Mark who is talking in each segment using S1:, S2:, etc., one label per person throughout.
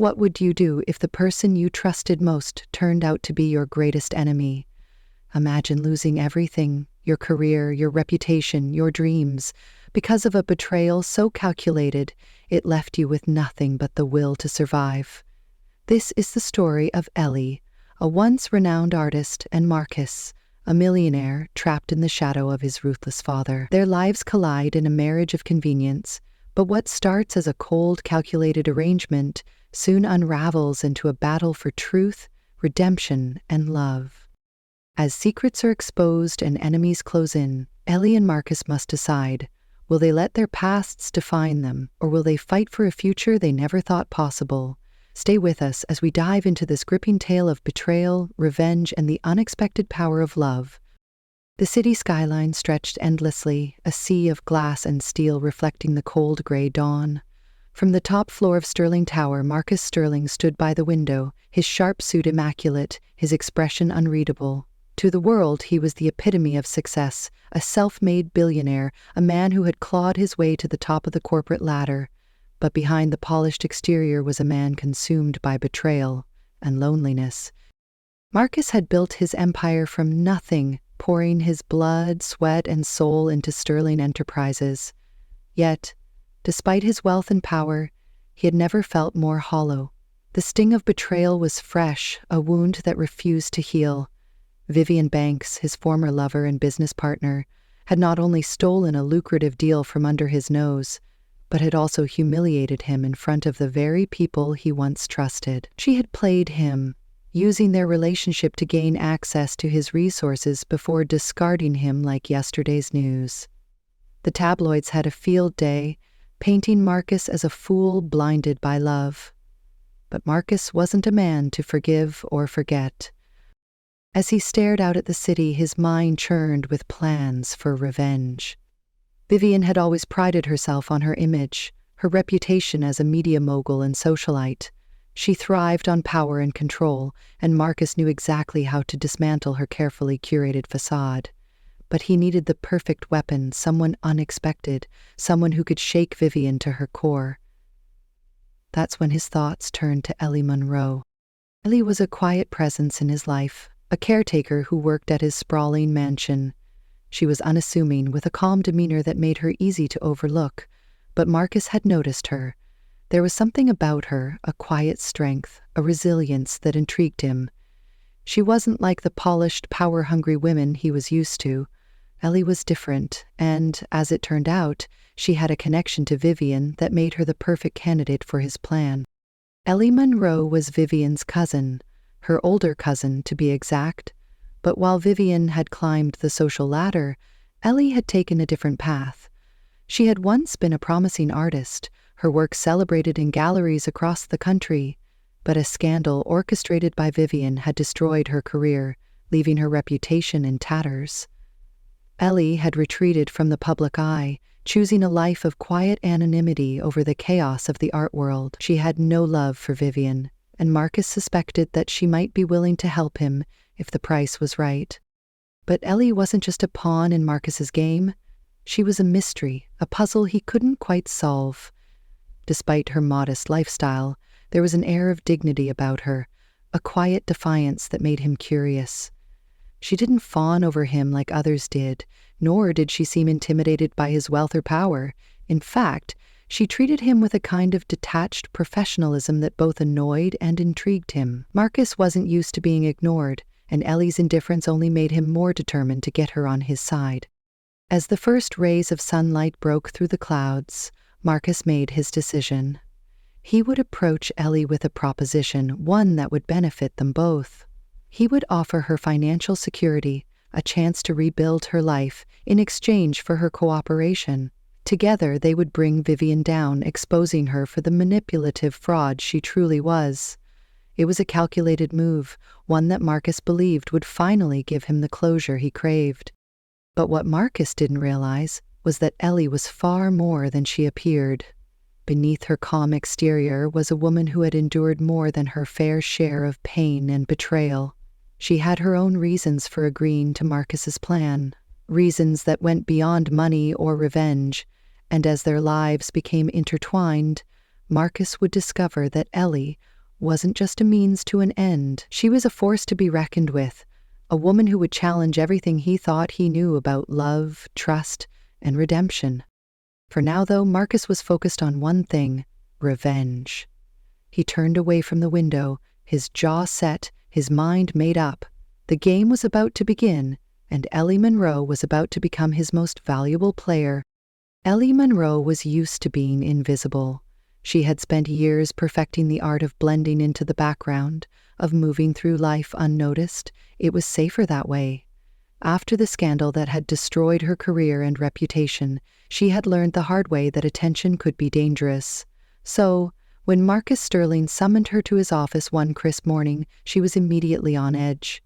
S1: What would you do if the person you trusted most turned out to be your greatest enemy? Imagine losing everything, your career, your reputation, your dreams, because of a betrayal so calculated it left you with nothing but the will to survive. This is the story of Ellie, a once renowned artist, and Marcus, a millionaire trapped in the shadow of his ruthless father. Their lives collide in a marriage of convenience, but what starts as a cold, calculated arrangement soon unravels into a battle for truth, redemption, and love. As secrets are exposed and enemies close in, Ellie and Marcus must decide, will they let their pasts define them, or will they fight for a future they never thought possible? Stay with us as we dive into this gripping tale of betrayal, revenge, and the unexpected power of love. The city skyline stretched endlessly, a sea of glass and steel reflecting the cold gray dawn. From the top floor of Sterling Tower, Marcus Sterling stood by the window, his sharp suit immaculate, his expression unreadable. To the world, he was the epitome of success, a self-made billionaire, a man who had clawed his way to the top of the corporate ladder. But behind the polished exterior was a man consumed by betrayal and loneliness. Marcus had built his empire from nothing, pouring his blood, sweat, and soul into Sterling Enterprises. Yet, despite his wealth and power, he had never felt more hollow. The sting of betrayal was fresh, a wound that refused to heal. Vivian Banks, his former lover and business partner, had not only stolen a lucrative deal from under his nose, but had also humiliated him in front of the very people he once trusted. She had played him, using their relationship to gain access to his resources before discarding him like yesterday's news. The tabloids had a field day, painting Marcus as a fool blinded by love. But Marcus wasn't a man to forgive or forget. As he stared out at the city, his mind churned with plans for revenge. Vivian had always prided herself on her image, her reputation as a media mogul and socialite. She thrived on power and control, and Marcus knew exactly how to dismantle her carefully curated facade. But he needed the perfect weapon, someone unexpected, someone who could shake Vivian to her core. That's when his thoughts turned to Ellie Monroe. Ellie was a quiet presence in his life, a caretaker who worked at his sprawling mansion. She was unassuming, with a calm demeanor that made her easy to overlook, but Marcus had noticed her. There was something about her, a quiet strength, a resilience that intrigued him. She wasn't like the polished, power-hungry women he was used to. Ellie was different, and, as it turned out, she had a connection to Vivian that made her the perfect candidate for his plan. Ellie Monroe was Vivian's cousin, her older cousin to be exact, but while Vivian had climbed the social ladder, Ellie had taken a different path. She had once been a promising artist, her work celebrated in galleries across the country, but a scandal orchestrated by Vivian had destroyed her career, leaving her reputation in tatters. Ellie had retreated from the public eye, choosing a life of quiet anonymity over the chaos of the art world. She had no love for Vivian, and Marcus suspected that she might be willing to help him if the price was right. But Ellie wasn't just a pawn in Marcus's game. She was a mystery, a puzzle he couldn't quite solve. Despite her modest lifestyle, there was an air of dignity about her, a quiet defiance that made him curious. She didn't fawn over him like others did, nor did she seem intimidated by his wealth or power. In fact, she treated him with a kind of detached professionalism that both annoyed and intrigued him. Marcus wasn't used to being ignored, and Ellie's indifference only made him more determined to get her on his side. As the first rays of sunlight broke through the clouds, Marcus made his decision. He would approach Ellie with a proposition, one that would benefit them both. He would offer her financial security, a chance to rebuild her life, in exchange for her cooperation. Together, they would bring Vivian down, exposing her for the manipulative fraud she truly was. It was a calculated move, one that Marcus believed would finally give him the closure he craved. But what Marcus didn't realize was that Ellie was far more than she appeared. Beneath her calm exterior was a woman who had endured more than her fair share of pain and betrayal. She had her own reasons for agreeing to Marcus's plan, reasons that went beyond money or revenge, and as their lives became intertwined, Marcus would discover that Ellie wasn't just a means to an end. She was a force to be reckoned with, a woman who would challenge everything he thought he knew about love, trust, and redemption. For now, though, Marcus was focused on one thing: revenge. He turned away from the window, his jaw set, his mind made up. The game was about to begin, and Ellie Monroe was about to become his most valuable player. Ellie Monroe was used to being invisible. She had spent years perfecting the art of blending into the background, of moving through life unnoticed. It was safer that way. After the scandal that had destroyed her career and reputation, she had learned the hard way that attention could be dangerous. So, when Marcus Sterling summoned her to his office one crisp morning, she was immediately on edge.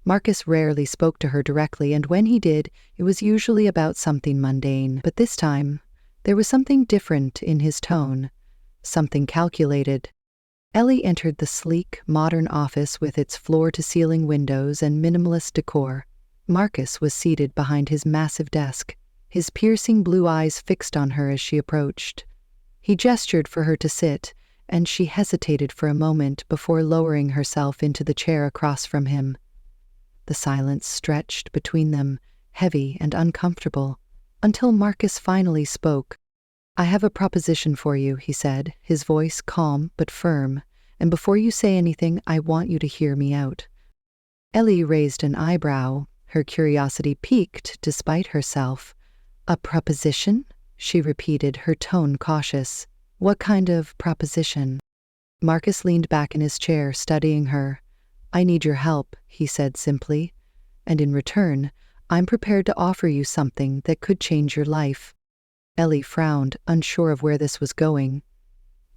S1: Marcus rarely spoke to her directly, and when he did, it was usually about something mundane. But this time, there was something different in his tone, something calculated. Ellie entered the sleek, modern office with its floor-to-ceiling windows and minimalist decor. Marcus was seated behind his massive desk, his piercing blue eyes fixed on her as she approached. He gestured for her to sit, and she hesitated for a moment before lowering herself into the chair across from him. The silence stretched between them, heavy and uncomfortable, until Marcus finally spoke. "I have a proposition for you," he said, his voice calm but firm, "and before you say anything, I want you to hear me out." Ellie raised an eyebrow, her curiosity piqued despite herself. "A proposition?" she repeated, her tone cautious. "What kind of proposition?" Marcus leaned back in his chair, studying her. "I need your help," he said simply, "and in return, I'm prepared to offer you something that could change your life." Ellie frowned, unsure of where this was going.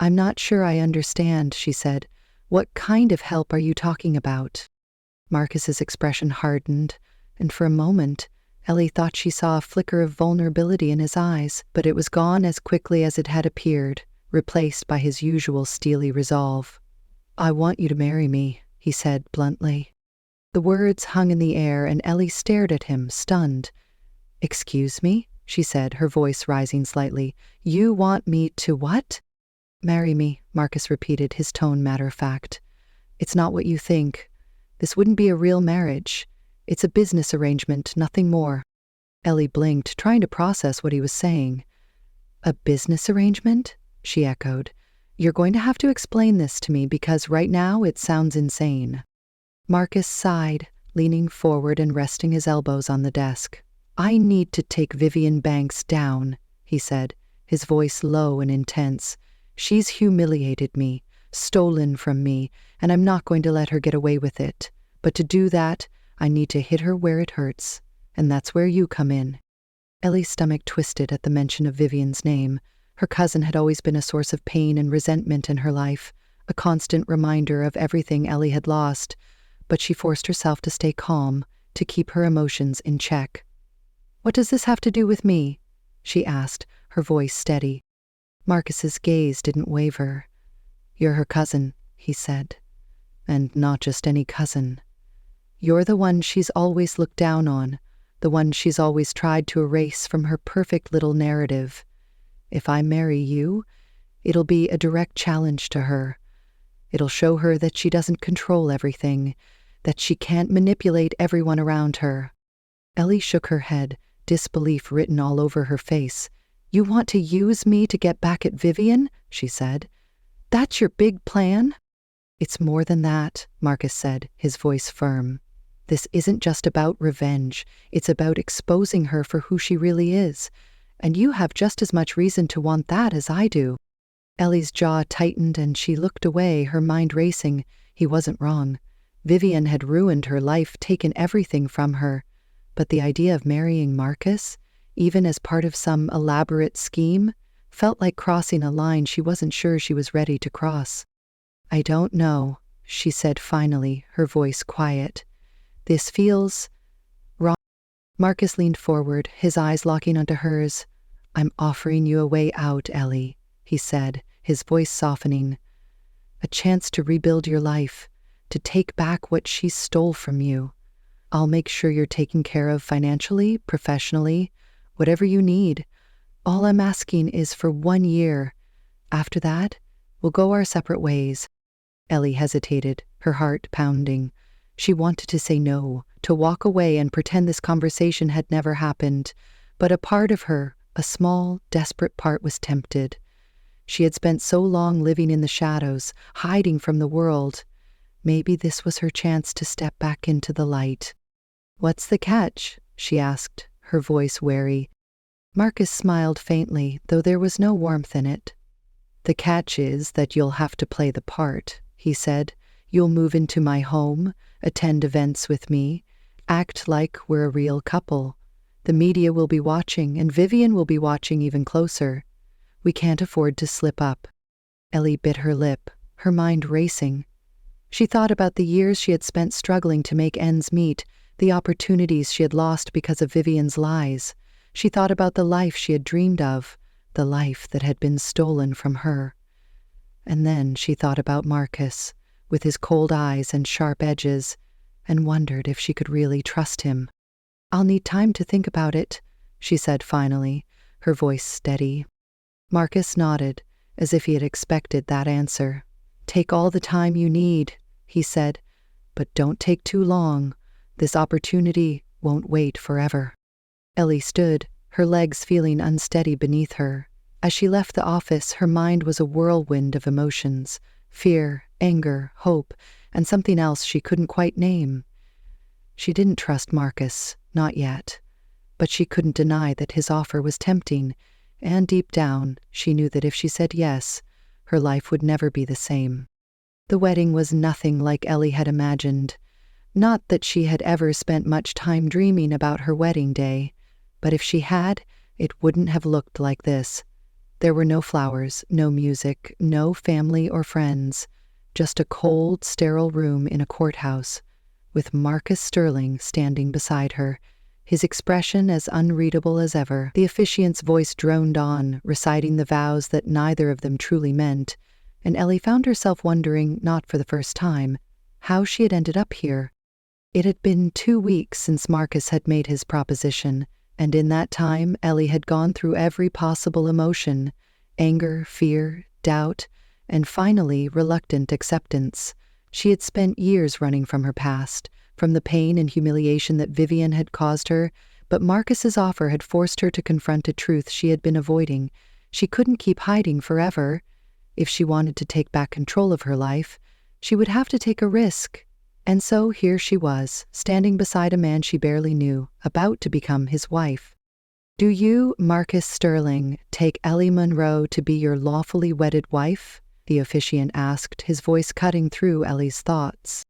S1: "I'm not sure I understand," she said. "What kind of help are you talking about?" Marcus's expression hardened, and for a moment, Ellie thought she saw a flicker of vulnerability in his eyes, but it was gone as quickly as it had appeared, replaced by his usual steely resolve. "I want you to marry me," he said bluntly. The words hung in the air, and Ellie stared at him, stunned. "Excuse me?" she said, her voice rising slightly. "You want me to what?" "Marry me," Marcus repeated, his tone matter-of-fact. "It's not what you think. This wouldn't be a real marriage. It's a business arrangement, nothing more." Ellie blinked, trying to process what he was saying. "A business arrangement?" she echoed. "You're going to have to explain this to me, because right now it sounds insane." Marcus sighed, leaning forward and resting his elbows on the desk. "I need to take Vivian Banks down," he said, his voice low and intense. "She's humiliated me, stolen from me, and I'm not going to let her get away with it. But to do that, I need to hit her where it hurts, and that's where you come in." Ellie's stomach twisted at the mention of Vivian's name. Her cousin had always been a source of pain and resentment in her life, a constant reminder of everything Ellie had lost, but she forced herself to stay calm, to keep her emotions in check. "What does this have to do with me?" she asked, her voice steady. Marcus's gaze didn't waver. "You're her cousin," he said. "And not just any cousin. You're the one she's always looked down on, the one she's always tried to erase from her perfect little narrative. If I marry you, it'll be a direct challenge to her. It'll show her that she doesn't control everything, that she can't manipulate everyone around her." Ellie shook her head, disbelief written all over her face. "You want to use me to get back at Vivian?" she said. "That's your big plan?" "It's more than that," Marcus said, his voice firm. "This isn't just about revenge. It's about exposing her for who she really is. And you have just as much reason to want that as I do." Ellie's jaw tightened and she looked away, her mind racing. He wasn't wrong. Vivian had ruined her life, taken everything from her. But the idea of marrying Marcus, even as part of some elaborate scheme, felt like crossing a line she wasn't sure she was ready to cross. "I don't know," she said finally, her voice quiet. "This feels wrong." Marcus leaned forward, his eyes locking onto hers. "I'm offering you a way out, Ellie," he said, his voice softening. "A chance to rebuild your life, to take back what she stole from you. I'll make sure you're taken care of financially, professionally, whatever you need. All I'm asking is for 1 year. After that, we'll go our separate ways." Ellie hesitated, her heart pounding. She wanted to say no, to walk away and pretend this conversation had never happened, but a part of her, a small, desperate part, was tempted. She had spent so long living in the shadows, hiding from the world. Maybe this was her chance to step back into the light. "What's the catch?" she asked, her voice wary. Marcus smiled faintly, though there was no warmth in it. "The catch is that you'll have to play the part," he said. "You'll move into my home, attend events with me, act like we're a real couple. The media will be watching, and Vivian will be watching even closer. We can't afford to slip up." Ellie bit her lip, her mind racing. She thought about the years she had spent struggling to make ends meet, the opportunities she had lost because of Vivian's lies. She thought about the life she had dreamed of, the life that had been stolen from her. And then she thought about Marcus, with his cold eyes and sharp edges, and wondered if she could really trust him. "I'll need time to think about it," she said finally, her voice steady. Marcus nodded, as if he had expected that answer. "Take all the time you need," he said, "but don't take too long. This opportunity won't wait forever." Ellie stood, her legs feeling unsteady beneath her. As she left the office, her mind was a whirlwind of emotions: fear, anger, hope, and something else she couldn't quite name. She didn't trust Marcus, not yet, but she couldn't deny that his offer was tempting, and deep down, she knew that if she said yes, her life would never be the same. The wedding was nothing like Ellie had imagined. Not that she had ever spent much time dreaming about her wedding day, but if she had, it wouldn't have looked like this. There were no flowers, no music, no family or friends, just a cold, sterile room in a courthouse, with Marcus Sterling standing beside her, his expression as unreadable as ever. The officiant's voice droned on, reciting the vows that neither of them truly meant, and Ellie found herself wondering, not for the first time, how she had ended up here. It had been 2 weeks since Marcus had made his proposition, and in that time Ellie had gone through every possible emotion: anger, fear, doubt, and finally reluctant acceptance. She had spent years running from her past, from the pain and humiliation that Vivian had caused her, but Marcus's offer had forced her to confront a truth she had been avoiding. She couldn't keep hiding forever. If she wanted to take back control of her life, she would have to take a risk. And so here she was, standing beside a man she barely knew, about to become his wife. "Do you, Marcus Sterling, take Ellie Monroe to be your lawfully wedded wife?" the officiant asked, his voice cutting through Ellie's thoughts.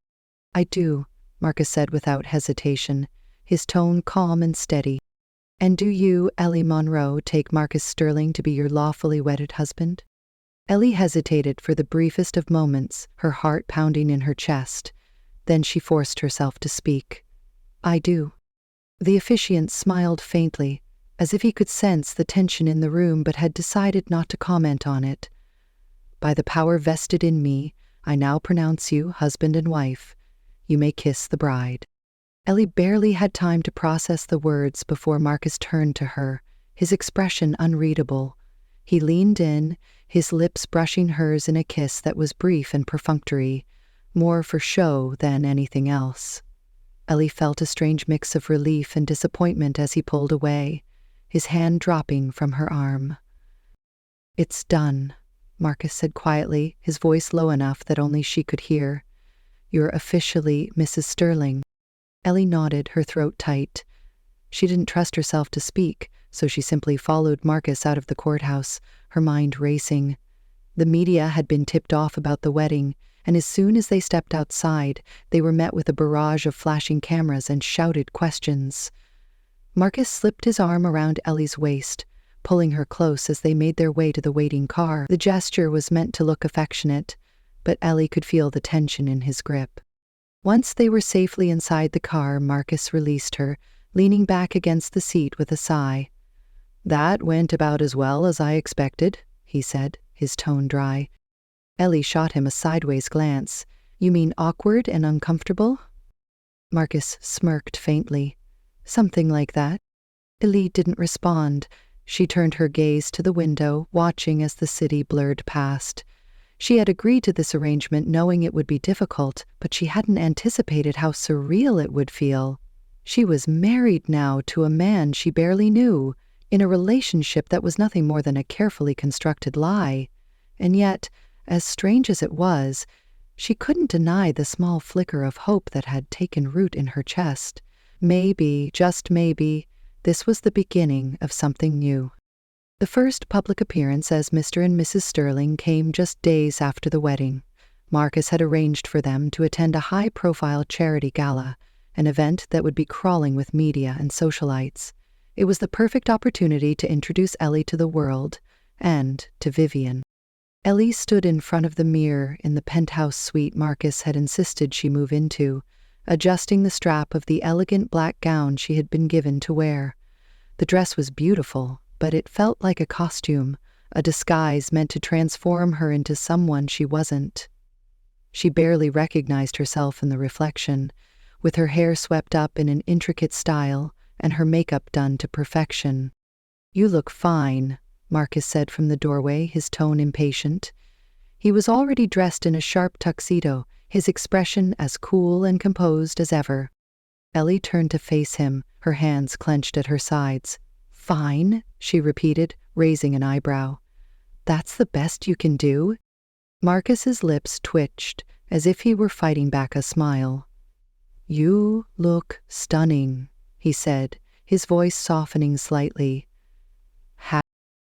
S1: "I do," Marcus said without hesitation, his tone calm and steady. "And do you, Ellie Monroe, take Marcus Sterling to be your lawfully wedded husband?" Ellie hesitated for the briefest of moments, her heart pounding in her chest. Then she forced herself to speak. "I do." The officiant smiled faintly, as if he could sense the tension in the room but had decided not to comment on it. "By the power vested in me, I now pronounce you husband and wife. You may kiss the bride." Ellie barely had time to process the words before Marcus turned to her, his expression unreadable. He leaned in, his lips brushing hers in a kiss that was brief and perfunctory, more for show than anything else. Ellie felt a strange mix of relief and disappointment as he pulled away, his hand dropping from her arm. "It's done," Marcus said quietly, his voice low enough that only she could hear. "You're officially Mrs. Sterling." Ellie nodded, her throat tight. She didn't trust herself to speak, so she simply followed Marcus out of the courthouse, her mind racing. The media had been tipped off about the wedding, and as soon as they stepped outside, they were met with a barrage of flashing cameras and shouted questions. Marcus slipped his arm around Ellie's waist, pulling her close as they made their way to the waiting car. The gesture was meant to look affectionate, but Ellie could feel the tension in his grip. Once they were safely inside the car, Marcus released her, leaning back against the seat with a sigh. "That went about as well as I expected," he said, his tone dry. Ellie shot him a sideways glance. "You mean awkward and uncomfortable?" Marcus smirked faintly. "Something like that." Ellie didn't respond. She turned her gaze to the window, watching as the city blurred past. She had agreed to this arrangement knowing it would be difficult, but she hadn't anticipated how surreal it would feel. She was married now to a man she barely knew, in a relationship that was nothing more than a carefully constructed lie. And yet, as strange as it was, she couldn't deny the small flicker of hope that had taken root in her chest. Maybe, just maybe, this was the beginning of something new. The first public appearance as Mr. and Mrs. Sterling came just days after the wedding. Marcus had arranged for them to attend a high-profile charity gala, an event that would be crawling with media and socialites. It was the perfect opportunity to introduce Ellie to the world and to Vivian. Ellie stood in front of the mirror in the penthouse suite Marcus had insisted she move into, adjusting the strap of the elegant black gown she had been given to wear. The dress was beautiful, but it felt like a costume, a disguise meant to transform her into someone she wasn't. She barely recognized herself in the reflection, with her hair swept up in an intricate style and her makeup done to perfection. "You look fine," Marcus said from the doorway, his tone impatient. He was already dressed in a sharp tuxedo, his expression as cool and composed as ever. Ellie turned to face him, her hands clenched at her sides. "Fine," she repeated, raising an eyebrow. "That's the best you can do?" Marcus's lips twitched, as if he were fighting back a smile. "You look stunning," he said, his voice softening slightly.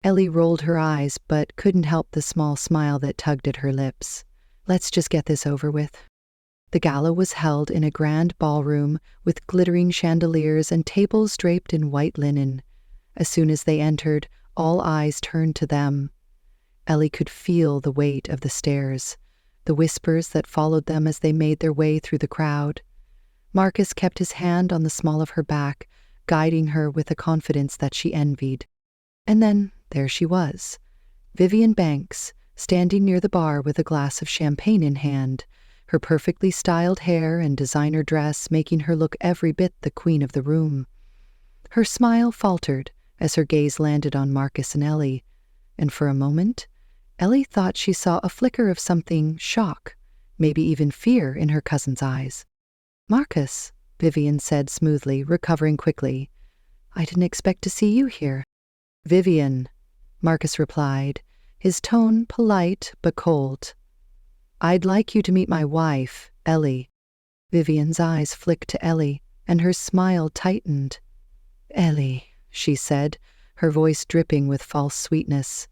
S1: Ellie rolled her eyes, but couldn't help the small smile that tugged at her lips. "Let's just get this over with." The gala was held in a grand ballroom with glittering chandeliers and tables draped in white linen. As soon as they entered, all eyes turned to them. Ellie could feel the weight of the stairs, the whispers that followed them as they made their way through the crowd. Marcus kept his hand on the small of her back, guiding her with a confidence that she envied. And then there she was, Vivian Banks, standing near the bar with a glass of champagne in hand, her perfectly styled hair and designer dress making her look every bit the queen of the room. Her smile faltered as her gaze landed on Marcus and Ellie, and for a moment, Ellie thought she saw a flicker of something shock, maybe even fear in her cousin's eyes. "Marcus," Vivian said smoothly, recovering quickly. "I didn't expect to see you here." "Vivian," Marcus replied, his tone polite but cold. "I'd like you to meet my wife, Ellie." Vivian's eyes flicked to Ellie, and her smile tightened. "Ellie," she said, her voice dripping with false sweetness.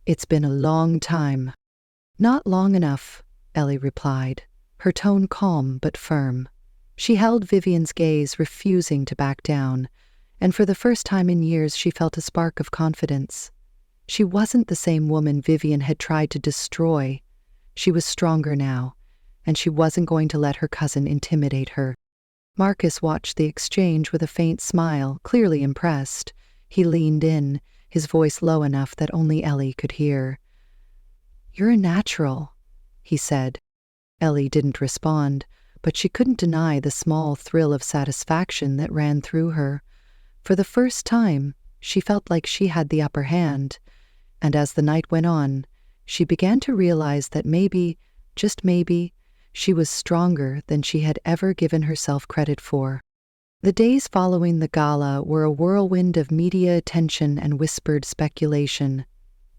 S1: "It's been a long time." "Not long enough," Ellie replied, her tone calm but firm. She held Vivian's gaze, refusing to back down, and for the first time in years she felt a spark of confidence. She wasn't the same woman Vivian had tried to destroy. She was stronger now, and she wasn't going to let her cousin intimidate her. Marcus watched the exchange with a faint smile, clearly impressed. He leaned in, his voice low enough that only Ellie could hear. "You're a natural," he said. Ellie didn't respond, but she couldn't deny the small thrill of satisfaction that ran through her. For the first time, she felt like she had the upper hand, and as the night went on, she began to realize that maybe, just maybe, she was stronger than she had ever given herself credit for. The days following the gala were a whirlwind of media attention and whispered speculation.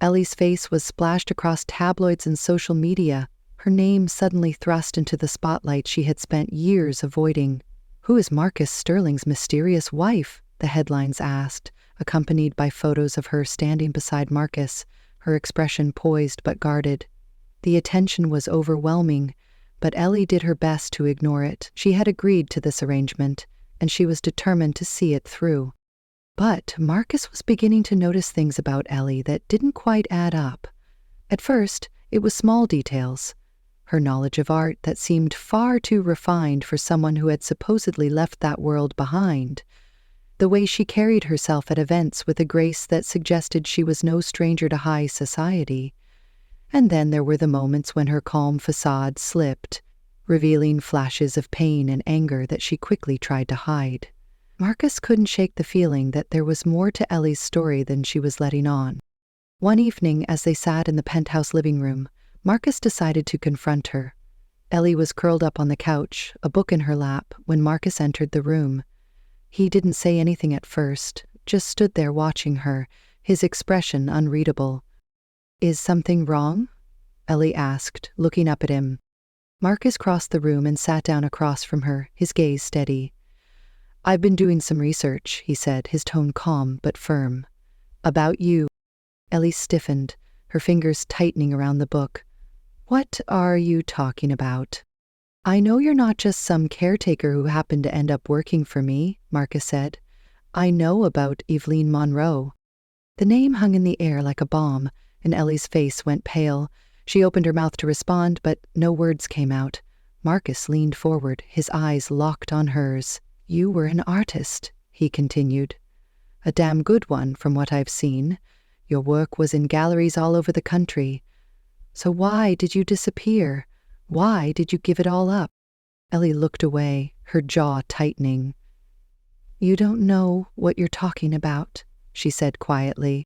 S1: Ellie's face was splashed across tabloids and social media, her name suddenly thrust into the spotlight she had spent years avoiding. "Who is Marcus Sterling's mysterious wife?" the headlines asked, accompanied by photos of her standing beside Marcus, her expression poised but guarded. The attention was overwhelming, but Ellie did her best to ignore it. She had agreed to this arrangement, and she was determined to see it through. But Marcus was beginning to notice things about Ellie that didn't quite add up. At first, it was small details. Her knowledge of art that seemed far too refined for someone who had supposedly left that world behind. The way she carried herself at events with a grace that suggested she was no stranger to high society. And then there were the moments when her calm facade slipped, revealing flashes of pain and anger that she quickly tried to hide. Marcus couldn't shake the feeling that there was more to Ellie's story than she was letting on. One evening, as they sat in the penthouse living room, Marcus decided to confront her. Ellie was curled up on the couch, a book in her lap, when Marcus entered the room. He didn't say anything at first, just stood there watching her, his expression unreadable. "Is something wrong?" Ellie asked, looking up at him. Marcus crossed the room and sat down across from her, his gaze steady. "I've been doing some research," he said, his tone calm but firm. "About you." Ellie stiffened, her fingers tightening around the book. "What are you talking about?" "I know you're not just some caretaker who happened to end up working for me," Marcus said. "I know about Evelyn Monroe." The name hung in the air like a bomb, and Ellie's face went pale. She opened her mouth to respond, but no words came out. Marcus leaned forward, his eyes locked on hers. "You were an artist," he continued. "A damn good one, from what I've seen. Your work was in galleries all over the country. So why did you disappear? Why did you give it all up?" Ellie looked away, her jaw tightening. "You don't know what you're talking about," she said quietly.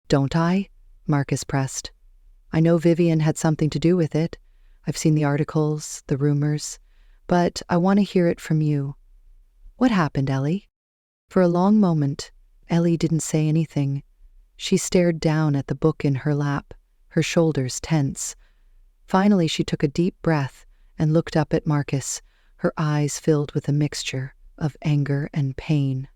S1: "Don't I?" Marcus pressed. "I know Vivian had something to do with it. I've seen the articles, the rumors. But I want to hear it from you. What happened, Ellie?" For a long moment, Ellie didn't say anything. She stared down at the book in her lap, her shoulders tense. Finally, she took a deep breath and looked up at Marcus, her eyes filled with a mixture of anger and pain.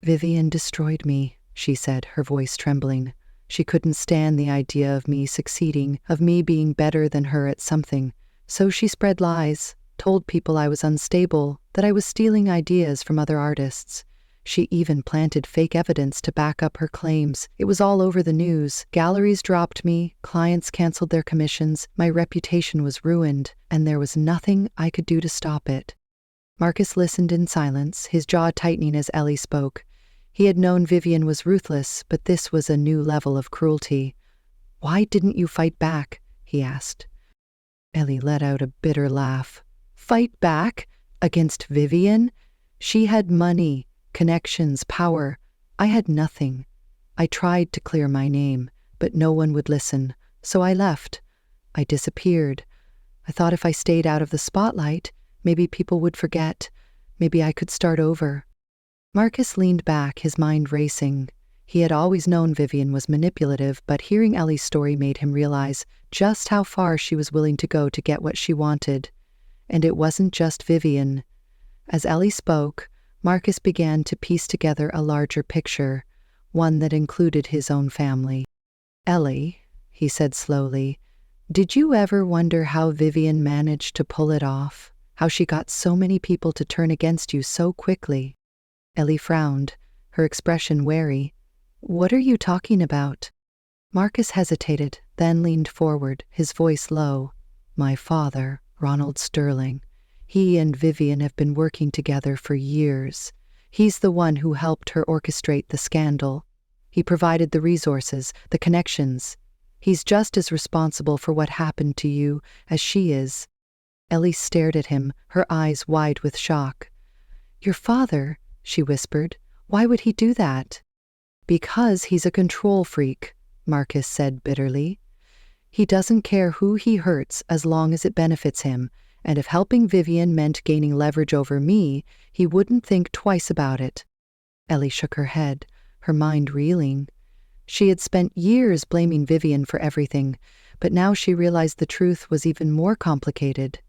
S1: "Vivian destroyed me," she said, her voice trembling. "She couldn't stand the idea of me succeeding, of me being better than her at something. So she spread lies, told people I was unstable, that I was stealing ideas from other artists. She even planted fake evidence to back up her claims. It was all over the news. Galleries dropped me, clients canceled their commissions, my reputation was ruined, and there was nothing I could do to stop it." Marcus listened in silence, his jaw tightening as Ellie spoke. He had known Vivian was ruthless, but this was a new level of cruelty. "Why didn't you fight back?" he asked. Ellie let out a bitter laugh. "Fight back? Against Vivian? She had money, connections, power. I had nothing. I tried to clear my name, but no one would listen, so I left. I disappeared. I thought if I stayed out of the spotlight, maybe people would forget. Maybe I could start over." Marcus leaned back, his mind racing. He had always known Vivian was manipulative, but hearing Ellie's story made him realize just how far she was willing to go to get what she wanted. And it wasn't just Vivian. As Ellie spoke, Marcus began to piece together a larger picture, one that included his own family. "Ellie," he said slowly, "did you ever wonder how Vivian managed to pull it off? How she got so many people to turn against you so quickly?" Ellie frowned, her expression wary. "What are you talking about?" Marcus hesitated, then leaned forward, his voice low. "My father, Ronald Sterling. He and Vivian have been working together for years. He's the one who helped her orchestrate the scandal. He provided the resources, the connections. He's just as responsible for what happened to you as she is." Ellie stared at him, her eyes wide with shock. "Your father?" she whispered. "Why would he do that?" "Because he's a control freak," Marcus said bitterly. "He doesn't care who he hurts as long as it benefits him, and if helping Vivian meant gaining leverage over me, he wouldn't think twice about it." Ellie shook her head, her mind reeling. She had spent years blaming Vivian for everything, but now she realized the truth was even more complicated.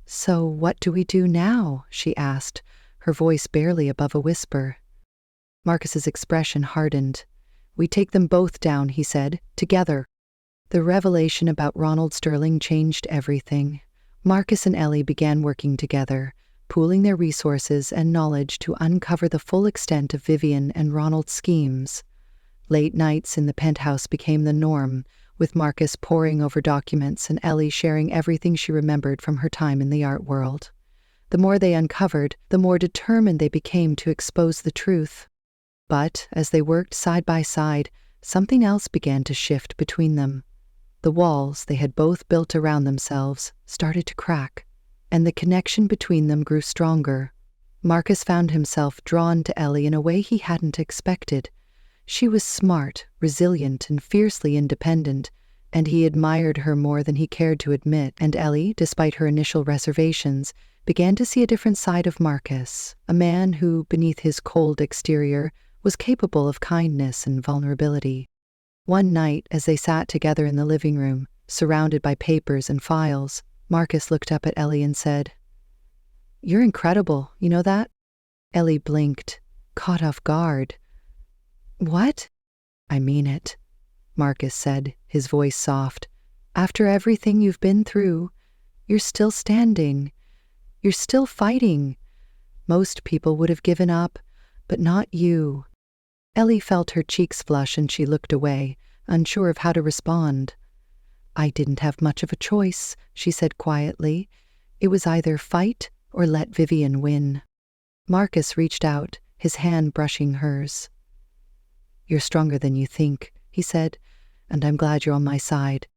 S1: "So what do we do now?" she asked, her voice barely above a whisper. Marcus's expression hardened. "We take them both down," he said, "together." The revelation about Ronald Sterling changed everything. Marcus and Ellie began working together, pooling their resources and knowledge to uncover the full extent of Vivian and Ronald's schemes. Late nights in the penthouse became the norm, with Marcus poring over documents and Ellie sharing everything she remembered from her time in the art world. The more they uncovered, the more determined they became to expose the truth. But as they worked side by side, something else began to shift between them. The walls they had both built around themselves started to crack, and the connection between them grew stronger. Marcus found himself drawn to Ellie in a way he hadn't expected. She was smart, resilient, and fiercely independent, and he admired her more than he cared to admit. And Ellie, despite her initial reservations, began to see a different side of Marcus, a man who, beneath his cold exterior, was capable of kindness and vulnerability. One night, as they sat together in the living room, surrounded by papers and files, Marcus looked up at Ellie and said, "You're incredible, you know that?" Ellie blinked, caught off guard. "What?" "I mean it," Marcus said, his voice soft. "After everything you've been through, you're still standing. You're still fighting. Most people would have given up, but not you." Ellie felt her cheeks flush and she looked away, unsure of how to respond. "I didn't have much of a choice," she said quietly. "It was either fight or let Vivian win." Marcus reached out, his hand brushing hers. "You're stronger than you think," he said, "and I'm glad you're on my side."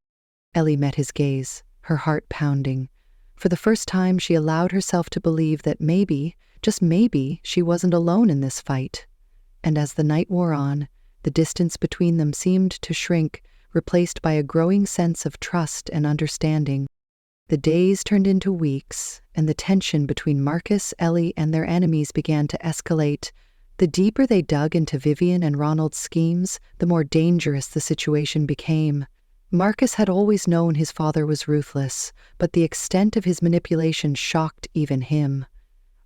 S1: Ellie met his gaze, her heart pounding. For the first time, she allowed herself to believe that maybe, just maybe, she wasn't alone in this fight. And as the night wore on, the distance between them seemed to shrink, replaced by a growing sense of trust and understanding. The days turned into weeks, and the tension between Marcus, Ellie, and their enemies began to escalate. The deeper they dug into Vivian and Ronald's schemes, the more dangerous the situation became. Marcus had always known his father was ruthless, but the extent of his manipulation shocked even him.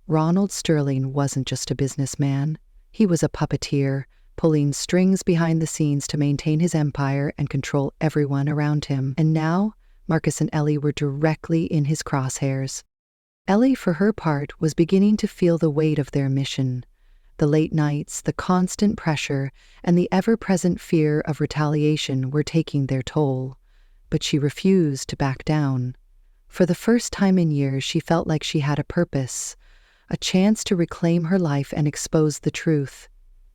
S1: Ronald Sterling wasn't just a businessman. He was a puppeteer, pulling strings behind the scenes to maintain his empire and control everyone around him. And now, Marcus and Ellie were directly in his crosshairs. Ellie, for her part, was beginning to feel the weight of their mission. The late nights, the constant pressure, and the ever-present fear of retaliation were taking their toll. But she refused to back down. For the first time in years, she felt like she had a purpose, a chance to reclaim her life and expose the truth.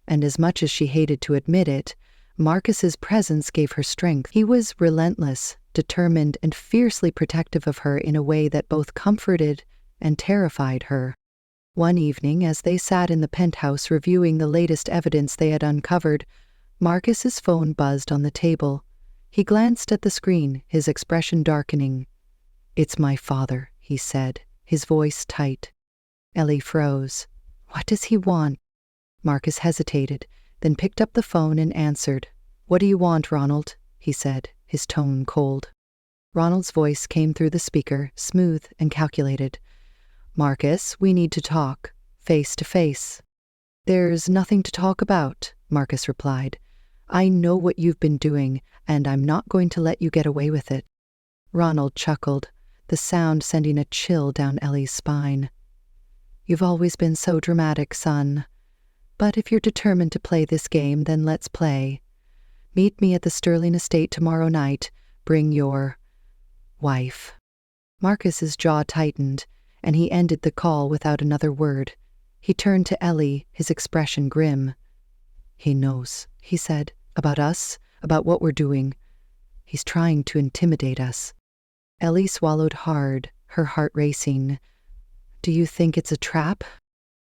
S1: And as much as she hated to admit it, Marcus's presence gave her strength. He was relentless, determined, and fiercely protective of her in a way that both comforted and terrified her. One evening, as they sat in the penthouse reviewing the latest evidence they had uncovered, Marcus's phone buzzed on the table. He glanced at the screen, his expression darkening. "It's my father," he said, his voice tight. Ellie froze. "What does he want?" Marcus hesitated, then picked up the phone and answered. "What do you want, Ronald?" he said, his tone cold. Ronald's voice came through the speaker, smooth and calculated. "Marcus, we need to talk, face to face." "There's nothing to talk about," Marcus replied. "I know what you've been doing, and I'm not going to let you get away with it." Ronald chuckled, the sound sending a chill down Ellie's spine. "You've always been so dramatic, son. But if you're determined to play this game, then let's play. Meet me at the Sterling estate tomorrow night. Bring your wife." Marcus's jaw tightened, and he ended the call without another word. He turned to Ellie, his expression grim. "He knows," he said, "about us, about what we're doing. He's trying to intimidate us." Ellie swallowed hard, her heart racing. "Do you think it's a trap?"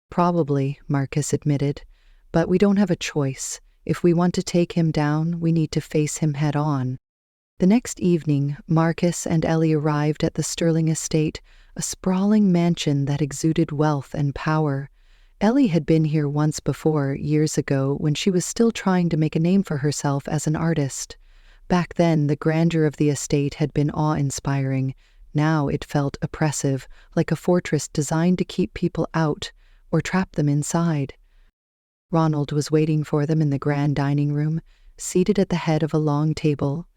S1: "Probably," Marcus admitted. "But we don't have a choice. If we want to take him down, we need to face him head on." The next evening, Marcus and Ellie arrived at the Sterling estate, a sprawling mansion that exuded wealth and power. Ellie had been here once before, years ago, when she was still trying to make a name for herself as an artist. Back then, the grandeur of the estate had been awe-inspiring. Now it felt oppressive, like a fortress designed to keep people out or trap them inside. Ronald was waiting for them in the grand dining room, seated at the head of a long table.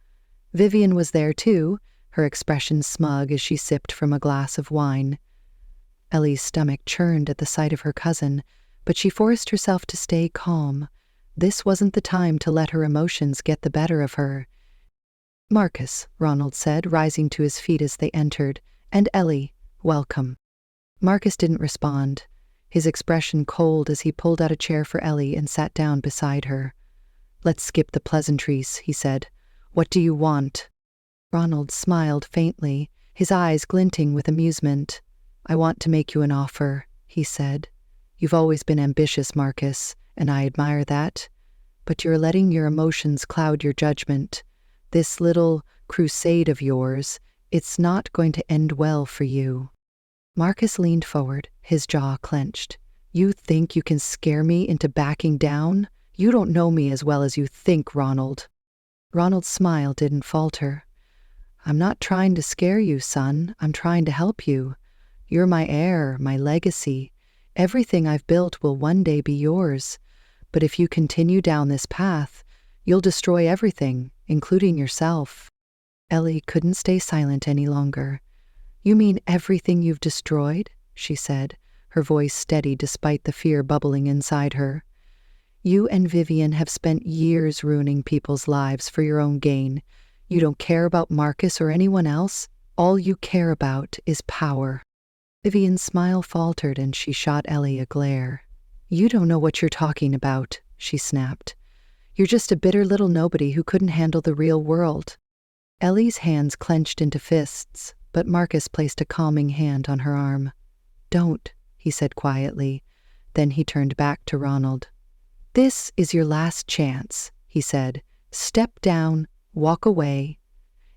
S1: Vivian was there too, her expression smug as she sipped from a glass of wine. Ellie's stomach churned at the sight of her cousin, but she forced herself to stay calm. This wasn't the time to let her emotions get the better of her. "Marcus," Ronald said, rising to his feet as they entered, "and Ellie, welcome." Marcus didn't respond, his expression cold as he pulled out a chair for Ellie and sat down beside her. "Let's skip the pleasantries," he said. "What do you want?" Ronald smiled faintly, his eyes glinting with amusement. "I want to make you an offer," he said. "You've always been ambitious, Marcus, and I admire that. But you're letting your emotions cloud your judgment. This little crusade of yours, it's not going to end well for you." Marcus leaned forward, his jaw clenched. "You think you can scare me into backing down? You don't know me as well as you think, Ronald." Ronald's smile didn't falter. "I'm not trying to scare you, son. I'm trying to help you. You're my heir, my legacy. Everything I've built will one day be yours. But if you continue down this path, you'll destroy everything, including yourself." Ellie couldn't stay silent any longer. "You mean everything you've destroyed?" she said, her voice steady despite the fear bubbling inside her. "You and Vivian have spent years ruining people's lives for your own gain. You don't care about Marcus or anyone else. All you care about is power." Vivian's smile faltered and she shot Ellie a glare. "You don't know what you're talking about," she snapped. "You're just a bitter little nobody who couldn't handle the real world." Ellie's hands clenched into fists, but Marcus placed a calming hand on her arm. "Don't," he said quietly. Then he turned back to Ronald. "This is your last chance," he said. "Step down, walk away.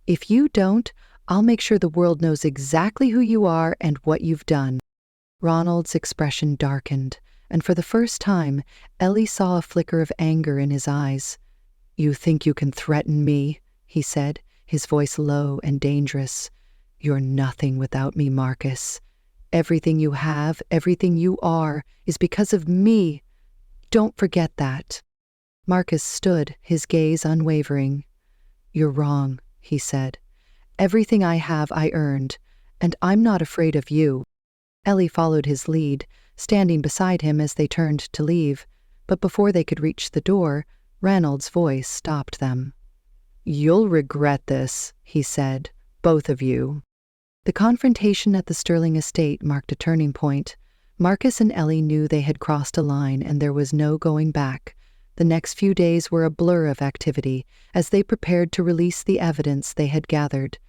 S1: If you don't, I'll make sure the world knows exactly who you are and what you've done." Ronald's expression darkened, and for the first time, Ellie saw a flicker of anger in his eyes. "You think you can threaten me?" he said, his voice low and dangerous. "You're nothing without me, Marcus. Everything you have, everything you are, is because of me. Don't forget that." Marcus stood, his gaze unwavering. "You're wrong," he said. "Everything I have I earned, and I'm not afraid of you." Ellie followed his lead, standing beside him as they turned to leave, but before they could reach the door, Ranald's voice stopped them. "You'll regret this," he said, "both of you." The confrontation at the Sterling estate marked a turning point. Marcus and Ellie knew they had crossed a line and there was no going back. The next few days were a blur of activity as they prepared to release the evidence they had gathered.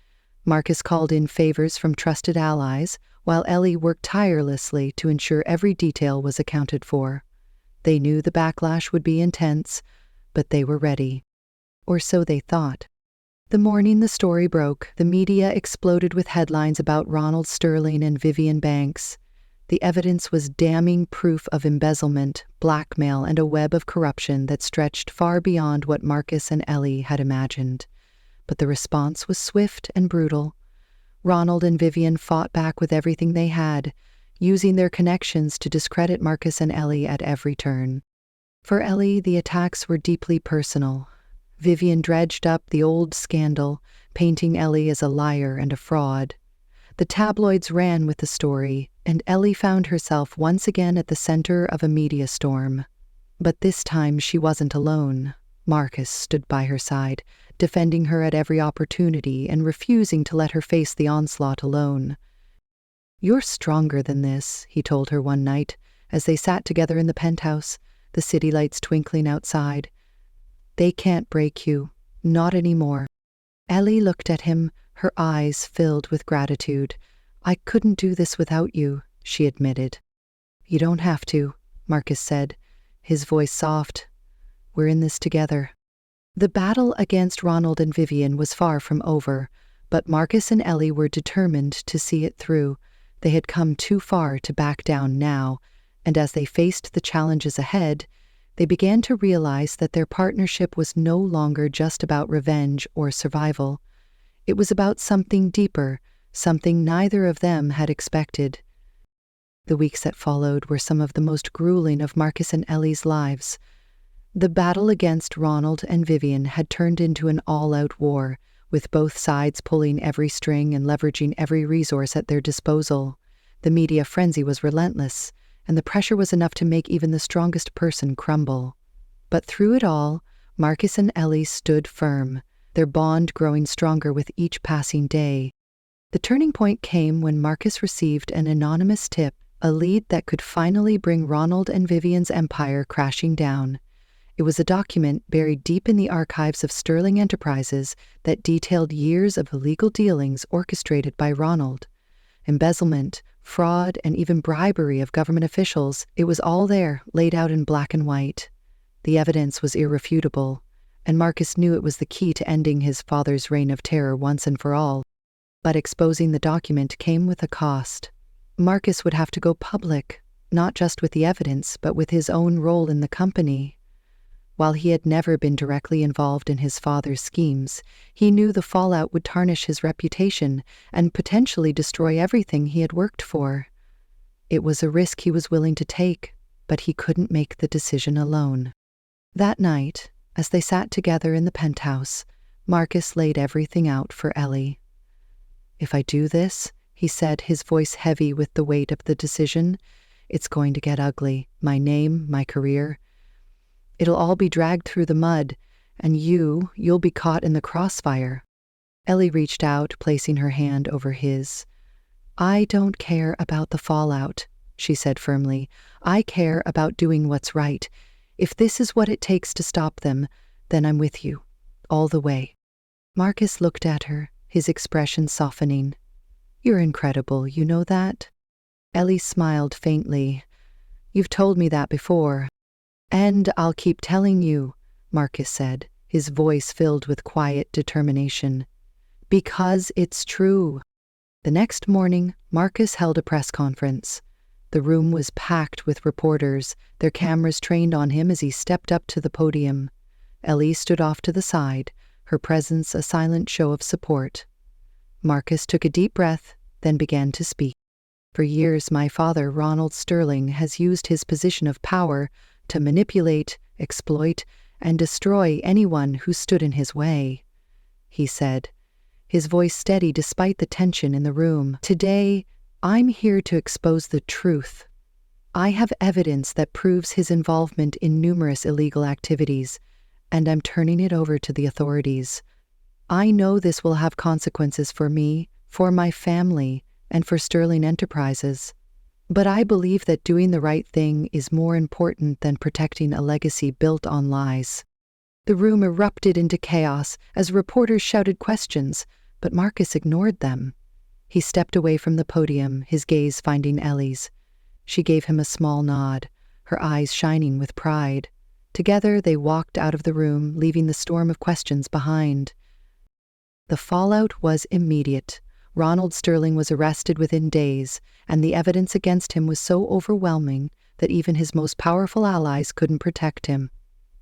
S1: Marcus called in favors from trusted allies, while Ellie worked tirelessly to ensure every detail was accounted for. They knew the backlash would be intense, but they were ready. Or so they thought. The morning the story broke, the media exploded with headlines about Ronald Sterling and Vivian Banks. The evidence was damning proof of embezzlement, blackmail, and a web of corruption that stretched far beyond what Marcus and Ellie had imagined. But the response was swift and brutal. Ronald and Vivian fought back with everything they had, using their connections to discredit Marcus and Ellie at every turn. For Ellie, the attacks were deeply personal. Vivian dredged up the old scandal, painting Ellie as a liar and a fraud. The tabloids ran with the story, and Ellie found herself once again at the center of a media storm. But this time she wasn't alone. Marcus stood by her side, defending her at every opportunity and refusing to let her face the onslaught alone. "You're stronger than this," he told her one night, as they sat together in the penthouse, the city lights twinkling outside. "They can't break you. Not anymore." Ellie looked at him, her eyes filled with gratitude. "I couldn't do this without you," she admitted. "You don't have to," Marcus said, his voice soft. "We're in this together." The battle against Ronald and Vivian was far from over, but Marcus and Ellie were determined to see it through. They had come too far to back down now, and as they faced the challenges ahead, they began to realize that their partnership was no longer just about revenge or survival. It was about something deeper, something neither of them had expected. The weeks that followed were some of the most grueling of Marcus and Ellie's lives. The battle against Ronald and Vivian had turned into an all-out war, with both sides pulling every string and leveraging every resource at their disposal. The media frenzy was relentless, and the pressure was enough to make even the strongest person crumble. But through it all, Marcus and Ellie stood firm, their bond growing stronger with each passing day. The turning point came when Marcus received an anonymous tip, a lead that could finally bring Ronald and Vivian's empire crashing down. It was a document buried deep in the archives of Sterling Enterprises that detailed years of illegal dealings orchestrated by Ronald. Embezzlement, fraud, and even bribery of government officials, it was all there, laid out in black and white. The evidence was irrefutable. and Marcus knew it was the key to ending his father's reign of terror once and for all. But exposing the document came with a cost. Marcus would have to go public, not just with the evidence, but with his own role in the company. While he had never been directly involved in his father's schemes, he knew the fallout would tarnish his reputation and potentially destroy everything he had worked for. It was a risk he was willing to take, but he couldn't make the decision alone. That night, as they sat together in the penthouse, Marcus laid everything out for Ellie. "If I do this," he said, his voice heavy with the weight of the decision, "it's going to get ugly. My name, my career. It'll all be dragged through the mud, and you'll be caught in the crossfire." Ellie reached out, placing her hand over his. "I don't care about the fallout," she said firmly. "I care about doing what's right. If this is what it takes to stop them, then I'm with you, all the way." Marcus looked at her, his expression softening. "You're incredible, you know that?" Ellie smiled faintly. "You've told me that before." "And I'll keep telling you," Marcus said, his voice filled with quiet determination. "Because it's true." The next morning, Marcus held a press conference. The room was packed with reporters, their cameras trained on him as he stepped up to the podium. Ellie stood off to the side, her presence a silent show of support. Marcus took a deep breath, then began to speak. "For years, my father, Ronald Sterling, has used his position of power to manipulate, exploit, and destroy anyone who stood in his way," he said, his voice steady despite the tension in the room. "Today, I'm here to expose the truth. I have evidence that proves his involvement in numerous illegal activities, and I'm turning it over to the authorities. I know this will have consequences for me, for my family, and for Sterling Enterprises. But I believe that doing the right thing is more important than protecting a legacy built on lies." The room erupted into chaos as reporters shouted questions, but Marcus ignored them. He stepped away from the podium, his gaze finding Ellie's. She gave him a small nod, her eyes shining with pride. Together they walked out of the room, leaving the storm of questions behind. The fallout was immediate. Ronald Sterling was arrested within days, and the evidence against him was so overwhelming that even his most powerful allies couldn't protect him.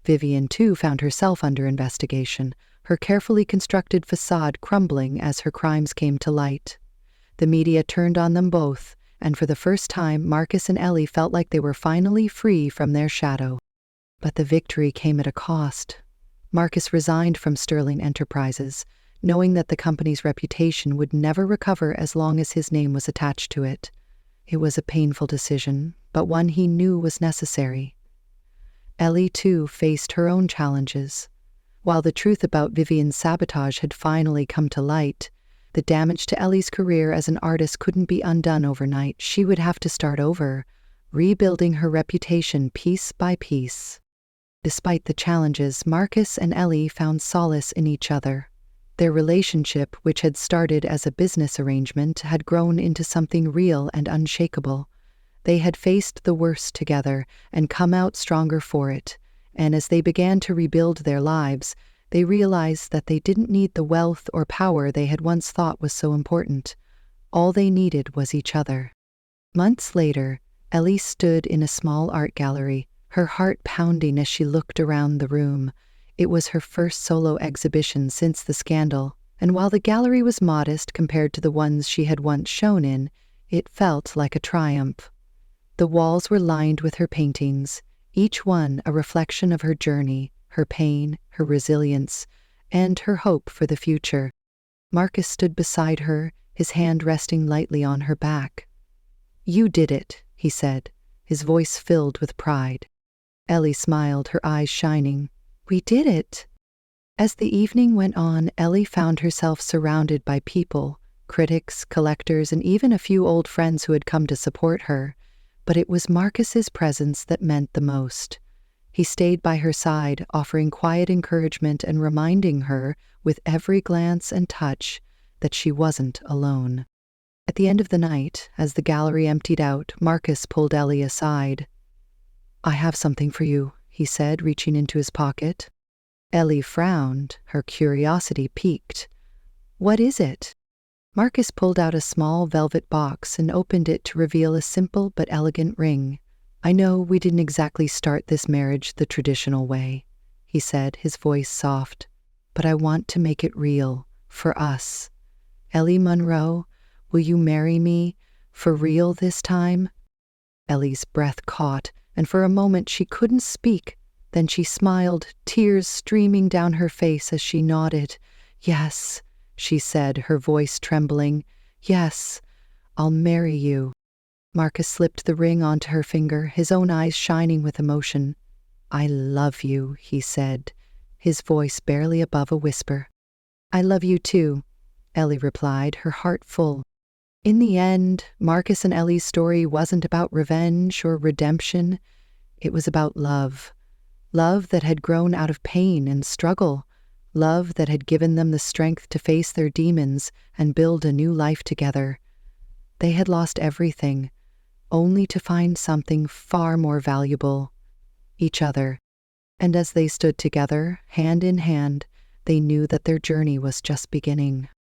S1: Vivian, too, found herself under investigation, her carefully constructed facade crumbling as her crimes came to light. The media turned on them both, and for the first time, Marcus and Ellie felt like they were finally free from their shadow. But the victory came at a cost. Marcus resigned from Sterling Enterprises, knowing that the company's reputation would never recover as long as his name was attached to it. It was a painful decision, but one he knew was necessary. Ellie, too, faced her own challenges. While the truth about Vivian's sabotage had finally come to light, the damage to Ellie's career as an artist couldn't be undone overnight. She would have to start over, rebuilding her reputation piece by piece. Despite the challenges, Marcus and Ellie found solace in each other. Their relationship, which had started as a business arrangement, had grown into something real and unshakable. They had faced the worst together and come out stronger for it, and as they began to rebuild their lives, they realized that they didn't need the wealth or power they had once thought was so important. All they needed was each other. Months later, Ellie stood in a small art gallery, her heart pounding as she looked around the room. It was her first solo exhibition since the scandal, and while the gallery was modest compared to the ones she had once shown in, it felt like a triumph. The walls were lined with her paintings, each one a reflection of her journey, her pain, her resilience, and her hope for the future. Marcus stood beside her, his hand resting lightly on her back. "You did it," he said, his voice filled with pride. Ellie smiled, her eyes shining. "We did it." As the evening went on, Ellie found herself surrounded by people, critics, collectors, and even a few old friends who had come to support her. But it was Marcus's presence that meant the most. He stayed by her side, offering quiet encouragement and reminding her, with every glance and touch, that she wasn't alone. At the end of the night, as the gallery emptied out, Marcus pulled Ellie aside. "I have something for you," he said, reaching into his pocket. Ellie frowned, her curiosity piqued. "What is it?" Marcus pulled out a small velvet box and opened it to reveal a simple but elegant ring. "I know we didn't exactly start this marriage the traditional way," he said, his voice soft, "but I want to make it real, for us. Ellie Monroe, will you marry me, for real this time?" Ellie's breath caught, and for a moment she couldn't speak. Then she smiled, tears streaming down her face as she nodded. "Yes," she said, her voice trembling. "Yes, I'll marry you." Marcus slipped the ring onto her finger, his own eyes shining with emotion. "I love you," he said, his voice barely above a whisper. "I love you too," Ellie replied, her heart full. In the end, Marcus and Ellie's story wasn't about revenge or redemption. It was about love. Love that had grown out of pain and struggle. Love that had given them the strength to face their demons and build a new life together. They had lost everything, only to find something far more valuable: each other. And as they stood together, hand in hand, they knew that their journey was just beginning.